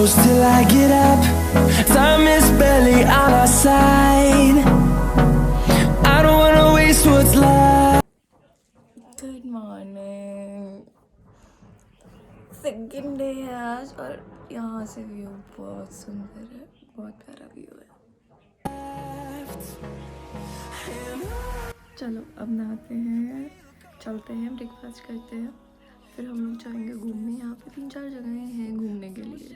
close till I get up. Time is barely on our side. I don't wanna waste what's left. Good morning. Second day है आज और यहाँ से view बहुत सुंदर है, बहुत प्यारा व्यू है। चलो अब नहाते हैं, चलते हैं, ब्रेकफास्ट करते हैं, फिर हम लोग जाएंगे घूमने। यहाँ पे 3-4 जगहें हैं घूमने के लिए।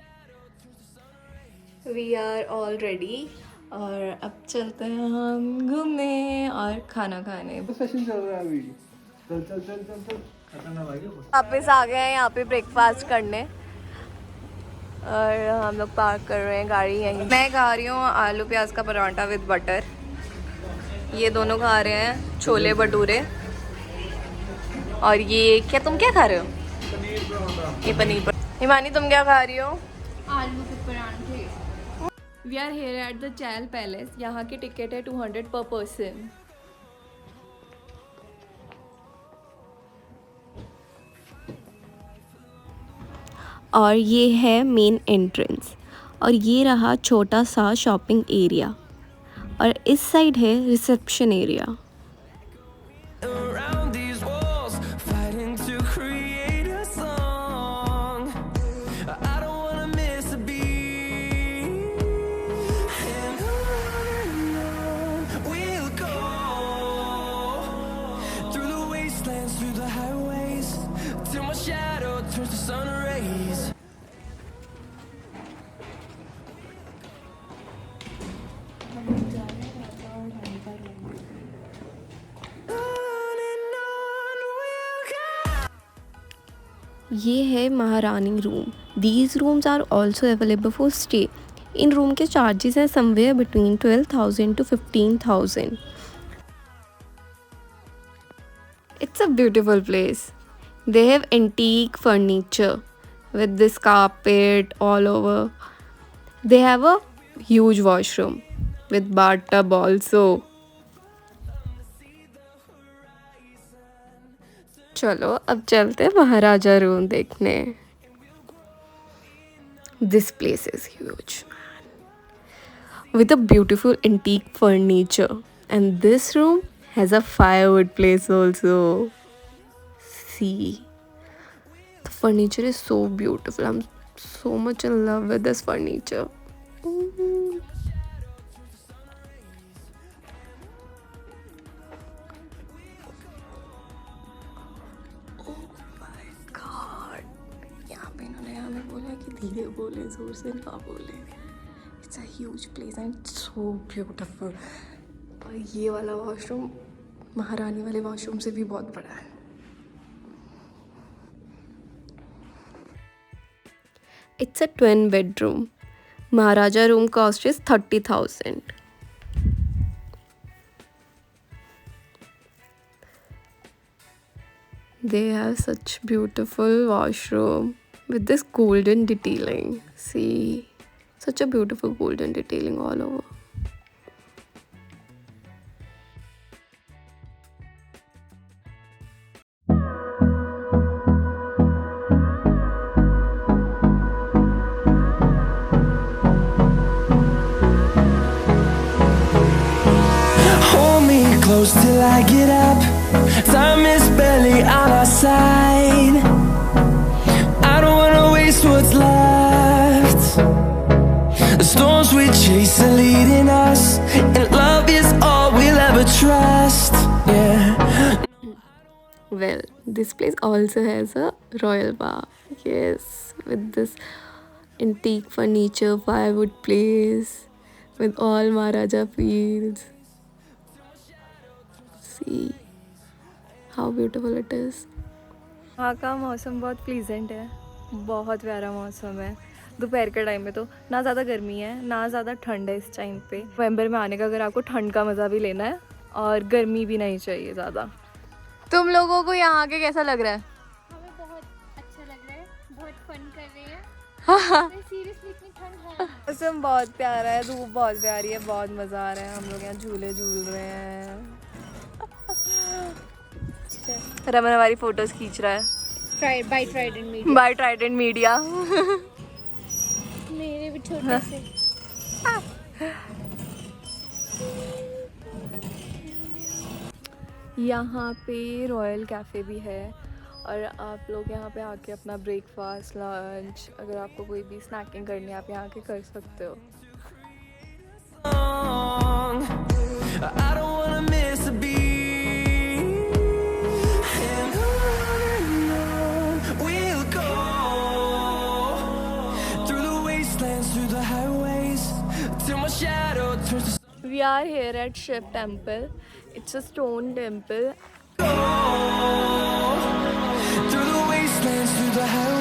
वी आर ऑल रेडी और अब चलते हैं हम घूमने और खाना खाने। सेशन चल रहा है अभी। चल चल चल चल चल खतरनाक भाई। वापस आ गए हैं यहाँ पे ब्रेकफास्ट करने और हम लोग पार्क कर रहे हैं गाड़ी यहीं। मैं खा रही हूँ आलू प्याज का पराठा विद बटर, ये दोनों खा रहे हैं छोले भटूरे, और ये क्या, तुम क्या खा रहे हो? पनीर पराठा। ये पनीर पर। हिमानी तुम क्या खा रही हो? आलू के परांठे। We are here at the Chail palace. यहाँ की टिकट है 200 पर पर्सन। और ये है मेन एंट्रेंस और ये रहा छोटा सा शॉपिंग एरिया और इस साइड है reception area. Around these walls, fighting to create a song. I don't wanna miss a beat. And on we'll go through the wastelands, through the highways, till my shadow turns to sun rays. ये है Maharani room. These rooms are also available for stay. इन room के charges हैं somewhere between 12,000 to 15,000। It's a beautiful place. They have antique furniture with this carpet all over. They have a huge washroom with bathtub also. चलो अब चलते हैं महाराजा room देखने। This place is huge, man, with a beautiful antique furniture, and this room has a firewood place also. See, the furniture is so beautiful. I'm so much in love with this furniture. यहाँ पे इन्होंने हमें बोला कि धीरे बोले, जोर से ना बोले। It's a huge place and so beautiful. और ये वाला वॉशरूम महारानी वाले वॉशरूम से भी बहुत बड़ा है। It's a twin bedroom. Maharaja room cost is 30,000। They have such beautiful washroom with this golden detailing. See, such a beautiful golden detailing all over. Hold me close till I get up. Time is barely on our side. I don't wanna waste what's left. The storms we chase are leading us, and love is all we'll ever trust. Yeah. Well, this place also has a royal bar. Yes, with this antique furniture, firewood place, with all Maharaja fields. See how beautiful it is. यहाँ का मौसम बहुत pleasant है, बहुत प्यारा मौसम है। दोपहर के टाइम में तो ना ज़्यादा गर्मी है ना ज़्यादा ठंड है। इस टाइम पे नवंबर में आने का अगर आपको ठंड का मज़ा भी लेना है और गर्मी भी नहीं चाहिए ज़्यादा। तुम लोगों को यहाँ आके कैसा लग रहा है? हमें बहुत अच्छा लग रहा है, बहुत फन कर रहे हैं। सीरियसली इतनी ठंड है। मौसम बहुत प्यारा है, धूप बहुत प्यारी है, बहुत मज़ा आ रहा है। हम लोग यहाँ झूले झूल रहे हैं। रमन हमारी फोटोज खींच रहा है by Trident media. By Trident media. मेरे भी छोटे से। यहाँ पे रॉयल कैफ़े भी है और आप लोग यहाँ पे आके अपना ब्रेकफास्ट लंच अगर आपको कोई भी स्नैकिंग करनी है आप यहाँ आके कर सकते हो। I don't wanna miss a beat. And on we'll go through the wastelands, through the highways, till my shadow turns to We are here at Shiv Temple. It's a stone temple. through the wastelands, through the highways.